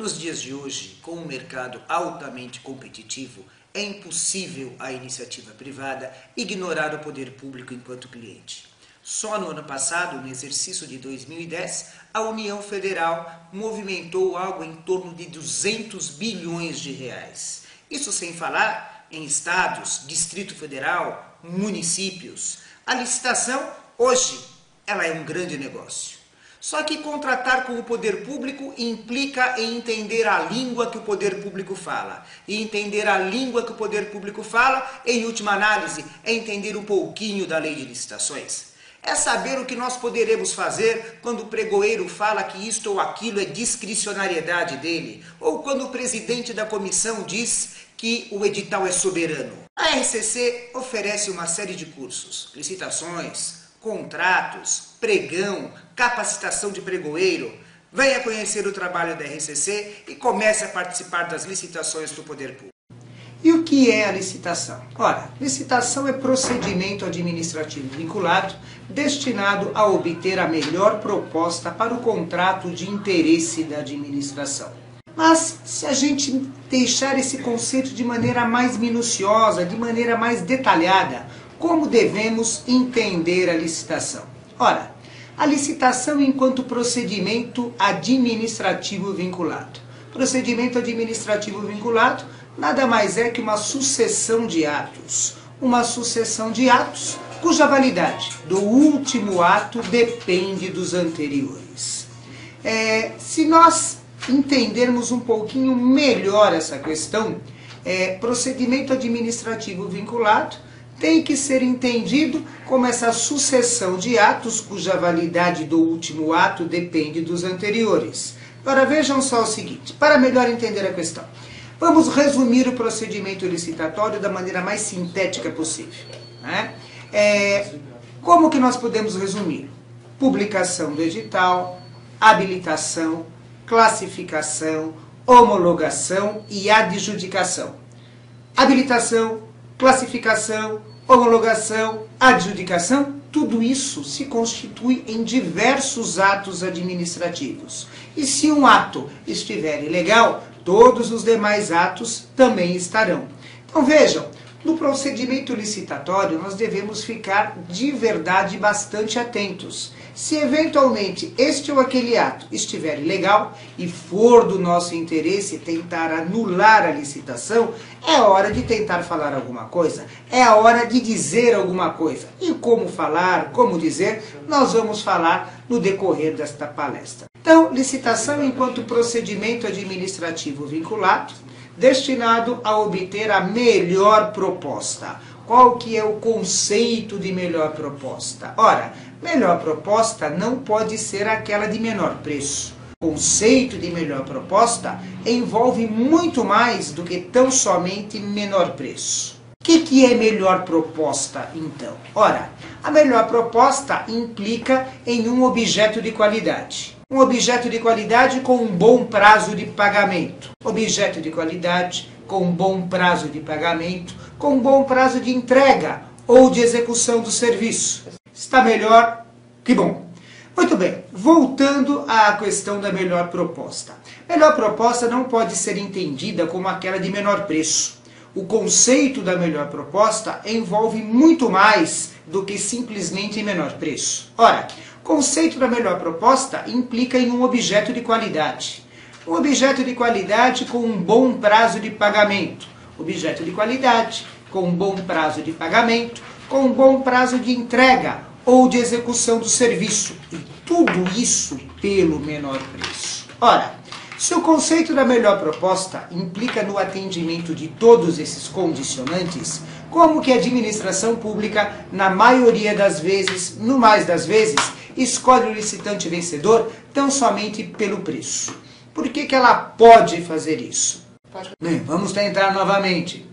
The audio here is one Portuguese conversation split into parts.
Nos dias de hoje, com um mercado altamente competitivo, é impossível a iniciativa privada ignorar o poder público enquanto cliente. Só no ano passado, no exercício de 2010, a União Federal movimentou algo em torno de 200 bilhões de reais. Isso sem falar em estados, Distrito Federal, municípios. A licitação, hoje, ela é um grande negócio. Só que contratar com o poder público implica em entender a língua que o poder público fala. E entender a língua que o poder público fala, em última análise, é entender um pouquinho da lei de licitações. É saber o que nós poderemos fazer quando o pregoeiro fala que isto ou aquilo é discricionariedade dele, ou quando o presidente da comissão diz que o edital é soberano. A RCC oferece uma série de cursos, licitações, contratos, pregão, capacitação de pregoeiro. Venha conhecer o trabalho da RCC e comece a participar das licitações do poder público. E o que é a licitação? Ora, licitação é procedimento administrativo vinculado destinado a obter a melhor proposta para o contrato de interesse da administração. Mas, se a gente deixar esse conceito de maneira mais minuciosa, de maneira mais detalhada, como devemos entender a licitação? Ora, a licitação enquanto procedimento administrativo vinculado. Procedimento administrativo vinculado nada mais é que uma sucessão de atos. Uma sucessão de atos cuja validade do último ato depende dos anteriores. Se nós entendermos um pouquinho melhor essa questão, procedimento administrativo vinculado tem que ser entendido como essa sucessão de atos cuja validade do último ato depende dos anteriores. Agora vejam só o seguinte, para melhor entender a questão. Vamos resumir o procedimento licitatório da maneira mais sintética possível. Como que nós podemos resumir? Publicação do edital, habilitação, classificação, homologação e adjudicação. Habilitação, classificação, homologação, adjudicação, tudo isso se constitui em diversos atos administrativos. E se um ato estiver ilegal, todos os demais atos também estarão. Então vejam, no procedimento licitatório nós devemos ficar de verdade bastante atentos. Se eventualmente este ou aquele ato estiver ilegal e for do nosso interesse tentar anular a licitação, é hora de tentar falar alguma coisa, é a hora de dizer alguma coisa. E como falar, como dizer, nós vamos falar no decorrer desta palestra. Então, licitação enquanto procedimento administrativo vinculado, destinado a obter a melhor proposta. Qual que é o conceito de melhor proposta? Ora, melhor proposta não pode ser aquela de menor preço. O conceito de melhor proposta envolve muito mais do que tão somente menor preço. O que é melhor proposta, então? Ora, a melhor proposta implica em um objeto de qualidade. Um objeto de qualidade com um bom prazo de pagamento. Objeto de qualidade com um bom prazo de pagamento, com um bom prazo de entrega ou de execução do serviço. Está melhor? Que bom! Muito bem, voltando à questão da melhor proposta. Melhor proposta não pode ser entendida como aquela de menor preço. O conceito da melhor proposta envolve muito mais do que simplesmente menor preço. Ora, o conceito da melhor proposta implica em um objeto de qualidade. Um objeto de qualidade com um bom prazo de pagamento. Objeto de qualidade com um bom prazo de pagamento, com um bom prazo de entrega ou de execução do serviço. E tudo isso pelo menor preço. Ora, se o conceito da melhor proposta implica no atendimento de todos esses condicionantes, como que a administração pública, na maioria das vezes, no mais das vezes, escolhe o licitante vencedor tão somente pelo preço? Por que ela pode fazer isso? Bem, vamos tentar novamente.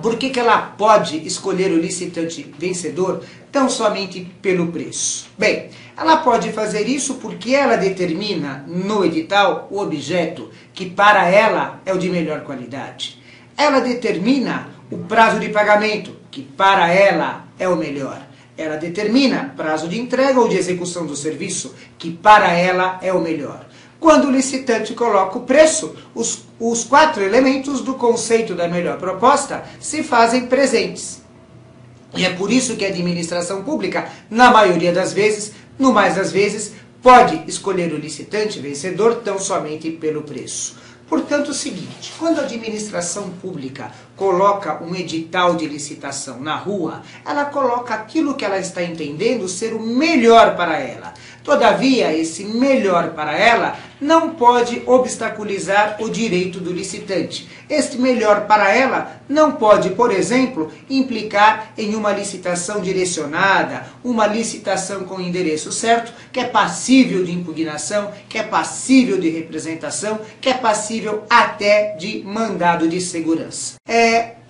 Por que ela pode escolher o licitante vencedor tão somente pelo preço? Bem, ela pode fazer isso porque ela determina no edital o objeto que para ela é o de melhor qualidade. Ela determina o prazo de pagamento, que para ela é o melhor. Ela determina prazo de entrega ou de execução do serviço, que para ela é o melhor. Quando o licitante coloca o preço, os 4 elementos do conceito da melhor proposta se fazem presentes. E é por isso que a administração pública, na maioria das vezes, no mais das vezes, pode escolher o licitante vencedor tão somente pelo preço. Portanto, é o seguinte, quando a administração pública coloca um edital de licitação na rua, ela coloca aquilo que ela está entendendo ser o melhor para ela. Todavia, esse melhor para ela não pode obstaculizar o direito do licitante. Este melhor para ela não pode, por exemplo, implicar em uma licitação direcionada, uma licitação com endereço certo, que é passível de impugnação, que é passível de representação, que é passível até de mandado de segurança.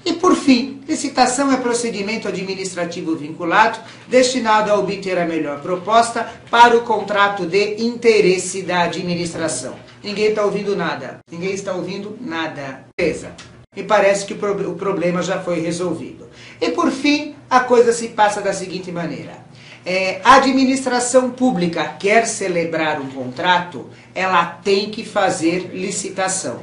E por fim, licitação é procedimento administrativo vinculado, destinado a obter a melhor proposta para o contrato de interesse da administração. Ninguém está ouvindo nada. Ninguém está ouvindo nada. Beleza. Me parece que o problema já foi resolvido. E por fim, a coisa se passa da seguinte maneira. A administração pública quer celebrar um contrato, ela tem que fazer licitação.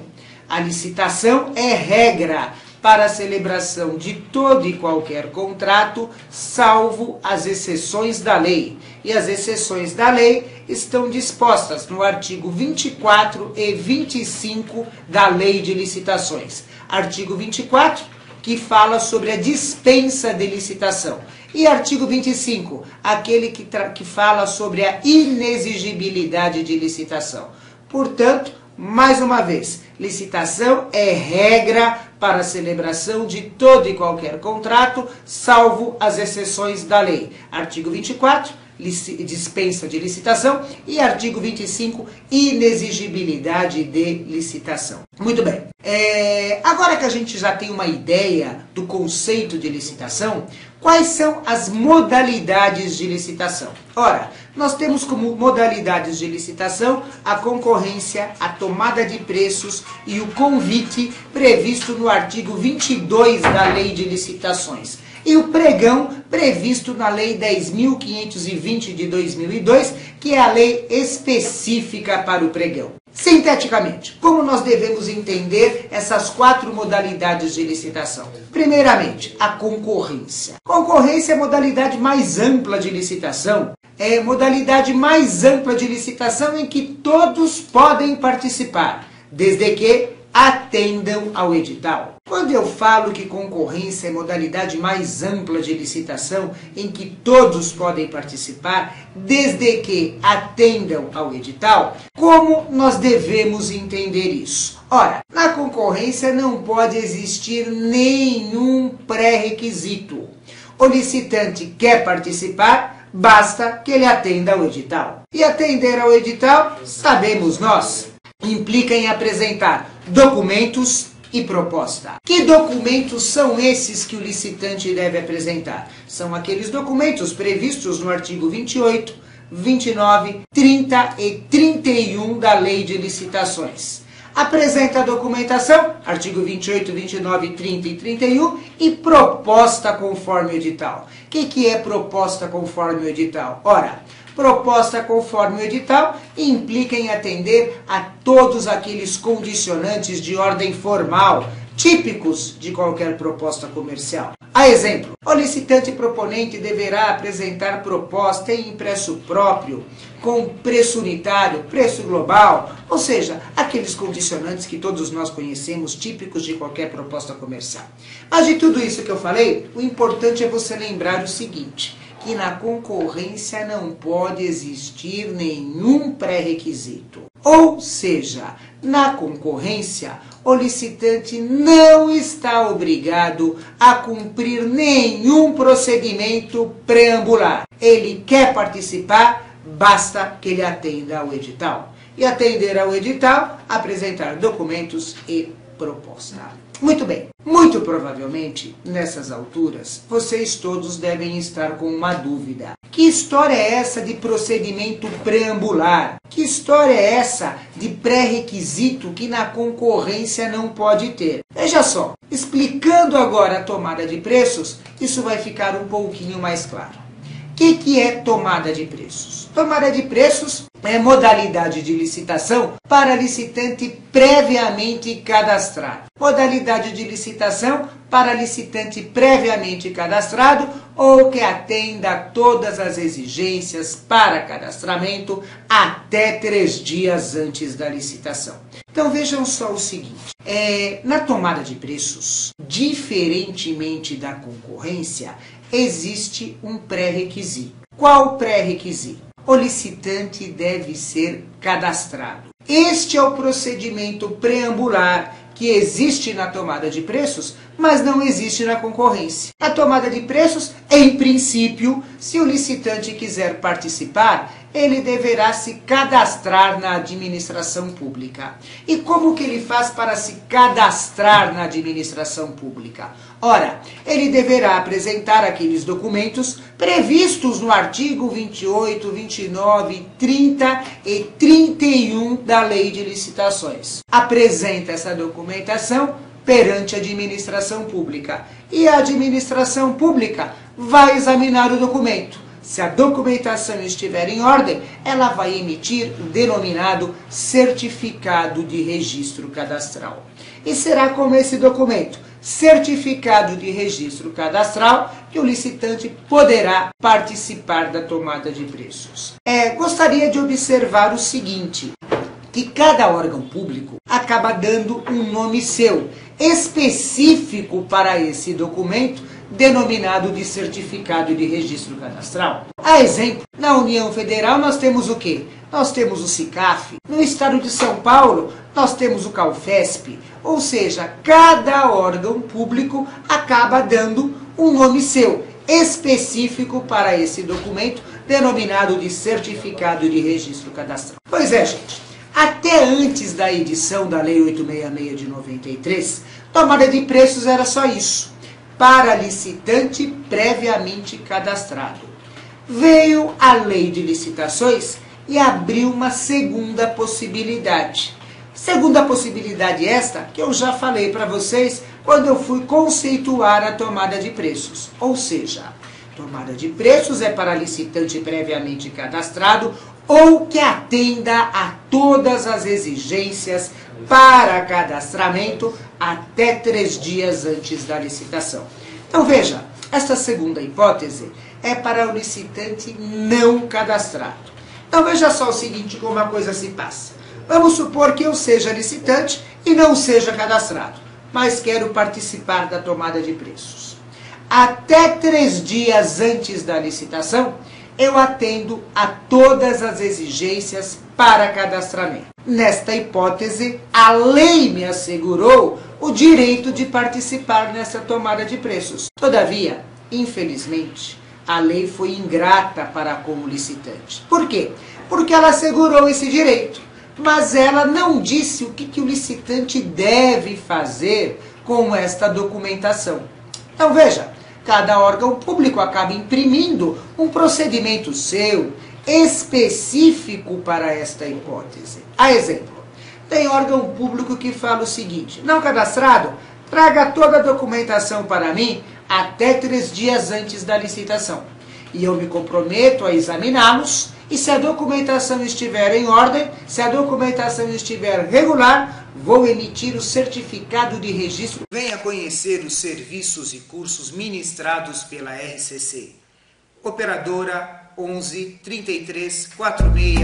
A licitação é regra para a celebração de todo e qualquer contrato, salvo as exceções da lei. E as exceções da lei estão dispostas no artigo 24 e 25 da Lei de Licitações. Artigo 24, que fala sobre a dispensa de licitação. E artigo 25, aquele que fala sobre a inexigibilidade de licitação. Portanto, mais uma vez, licitação é regra para a celebração de todo e qualquer contrato, salvo as exceções da lei. Artigo 24, dispensa de licitação, e artigo 25, inexigibilidade de licitação. Muito bem. Agora que a gente já tem uma ideia do conceito de licitação, quais são as modalidades de licitação? Ora, nós temos como modalidades de licitação a concorrência, a tomada de preços e o convite previsto no artigo 22 da Lei de Licitações. E o pregão previsto na Lei 10.520 de 2002, que é a lei específica para o pregão. Sinteticamente, como nós devemos entender essas 4 modalidades de licitação? Primeiramente, a concorrência. Concorrência é a modalidade mais ampla de licitação. É a modalidade mais ampla de licitação em que todos podem participar, desde que atendam ao edital. Quando eu falo que concorrência é a modalidade mais ampla de licitação em que todos podem participar, desde que atendam ao edital, como nós devemos entender isso? Ora, na concorrência não pode existir nenhum pré-requisito. O licitante quer participar, basta que ele atenda ao edital. E atender ao edital, sabemos nós, implica em apresentar documentos e proposta. Que documentos são esses que o licitante deve apresentar? São aqueles documentos previstos no artigo 28, 29, 30 e 31 da Lei de Licitações. Apresenta a documentação, artigo 28, 29, 30 e 31, e proposta conforme o edital. O que é proposta conforme o edital? Ora, proposta conforme o edital implica em atender a todos aqueles condicionantes de ordem formal, típicos de qualquer proposta comercial. A exemplo, o licitante proponente deverá apresentar proposta em impresso próprio, com preço unitário, preço global, ou seja, aqueles condicionantes que todos nós conhecemos, típicos de qualquer proposta comercial. Mas de tudo isso que eu falei, o importante é você lembrar o seguinte, que na concorrência não pode existir nenhum pré-requisito. Ou seja, na concorrência, o licitante não está obrigado a cumprir nenhum procedimento preambular. Ele quer participar, basta que ele atenda ao edital. E atender ao edital, apresentar documentos e proposta. Muito bem, muito provavelmente, nessas alturas, vocês todos devem estar com uma dúvida. Que história é essa de procedimento preambular? Que história é essa de pré-requisito que na concorrência não pode ter? Veja só, explicando agora a tomada de preços, isso vai ficar um pouquinho mais claro. O que é tomada de preços? Tomada de preços modalidade de licitação para licitante previamente cadastrado. Modalidade de licitação para licitante previamente cadastrado ou que atenda a todas as exigências para cadastramento até 3 dias antes da licitação. Então vejam só o seguinte, na tomada de preços, diferentemente da concorrência, existe um pré-requisito. Qual pré-requisito? O licitante deve ser cadastrado. Este é o procedimento preambular que existe na tomada de preços, mas não existe na concorrência. A tomada de preços, em princípio, se o licitante quiser participar, ele deverá se cadastrar na administração pública. E como que ele faz para se cadastrar na administração pública? Ora, ele deverá apresentar aqueles documentos previstos no artigo 28, 29, 30 e 31 da Lei de Licitações. Apresenta essa documentação perante a administração pública. E a administração pública vai examinar o documento. Se a documentação estiver em ordem, ela vai emitir o denominado certificado de registro cadastral. E será com esse documento, certificado de registro cadastral, que o licitante poderá participar da tomada de preços. Gostaria de observar o seguinte, que cada órgão público acaba dando um nome seu, específico para esse documento, denominado de certificado de registro cadastral. A exemplo, na União Federal nós temos o quê? Nós temos o SICAF. No estado de São Paulo, nós temos o CAUFESP. Ou seja, cada órgão público acaba dando um nome seu, específico para esse documento, denominado de certificado de registro cadastral. Pois é, gente. Até antes da edição da Lei 866 de 93, tomada de preços era só isso, para licitante previamente cadastrado. Veio a Lei de Licitações e abriu uma segunda possibilidade. Segunda possibilidade esta que eu já falei para vocês quando eu fui conceituar a tomada de preços. Ou seja, tomada de preços é para licitante previamente cadastrado ou que atenda a todas as exigências para cadastramento até 3 dias antes da licitação. Então veja, esta segunda hipótese é para o licitante não cadastrado. Então veja só o seguinte, como a coisa se passa. Vamos supor que eu seja licitante e não seja cadastrado, mas quero participar da tomada de preços. Até 3 dias antes da licitação, eu atendo a todas as exigências para cadastramento. Nesta hipótese, a lei me assegurou o direito de participar nessa tomada de preços. Todavia, infelizmente, a lei foi ingrata para com o licitante. Por quê? Porque ela assegurou esse direito, mas ela não disse o que o licitante deve fazer com esta documentação. Então veja, cada órgão público acaba imprimindo um procedimento seu, específico para esta hipótese. A exemplo, tem órgão público que fala o seguinte: não cadastrado, traga toda a documentação para mim até 3 dias antes da licitação. E eu me comprometo a examiná-los, e se a documentação estiver em ordem, se a documentação estiver regular, vou emitir o certificado de registro. Venha conhecer os serviços e cursos ministrados pela RCC. Operadora 11 33 46